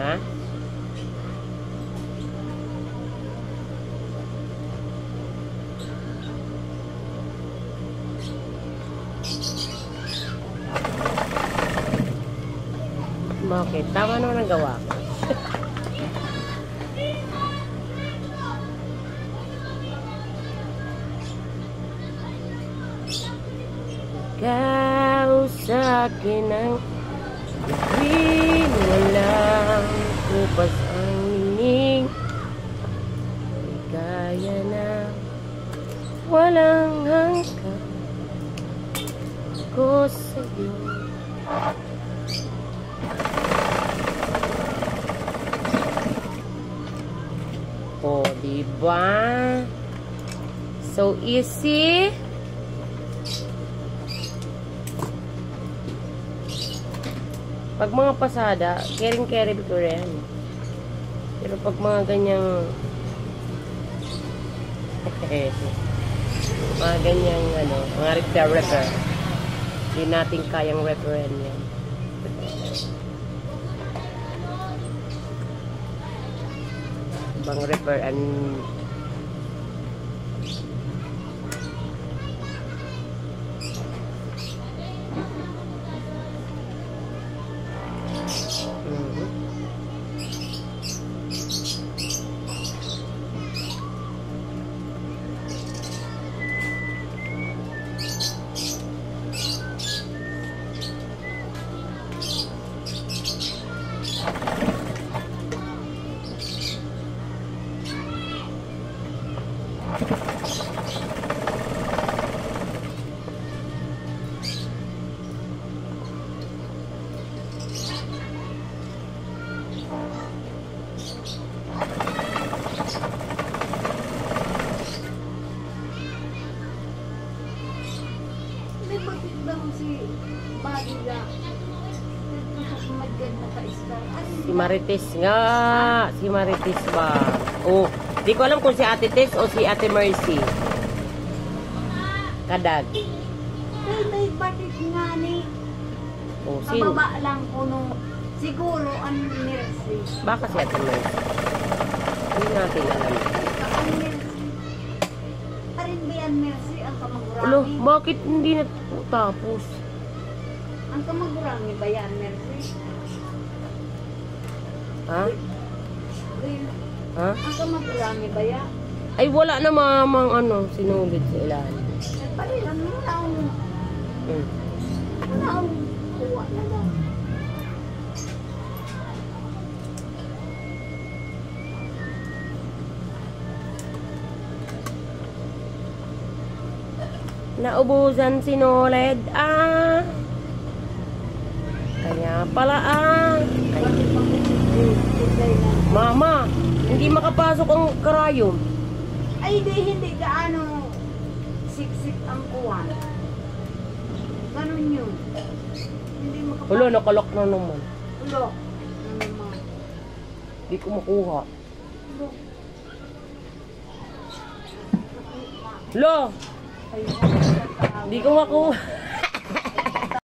Ha? Bakit? Tama naman ang gawa ko. Ikaw sa akin ang bituin, walang kupas ang nining. Ligaya na walang hanggang ko sa'yo. Oh, diba? So easy. Pag mga pasada, caring-carry ko rin. Pero pag mga ganyang mga ganyang ano, mga repair, hindi natin kayang repair yan. Bang repair and si Marites nga. Si Marites ba? Oh, di ko alam kung si Ate Tess o si Ate Mercy. Kadag. May batik nga ni. Oh, sino? Kababa lang po nung siguro ang Mercy. Baka si Ate Mercy. Hindi natin alam. Ang Mercy. Parin ba yan Mercy? Ang kamagurami? Ulo, bakit hindi na tapos? Ang kamagurami ba yan Mercy? Ha? Ha? Ang kamagurami ba yan? Ay, wala na mamang ano, sinulit sa ilalim. Palilan mo na ang... Wala ang kuha na lang. Naubusan sinulid. Kaya pala Mama, hindi makapasok ang karayom. Ay, hindi gaano siksik ang kuwan. Ganun yun. Hindi makapasok. Hulo, nakalok na naman. Ulo. Ano naman? Hindi ko makuha. Ulo. Hulo! Ay, Hindi ko makuha.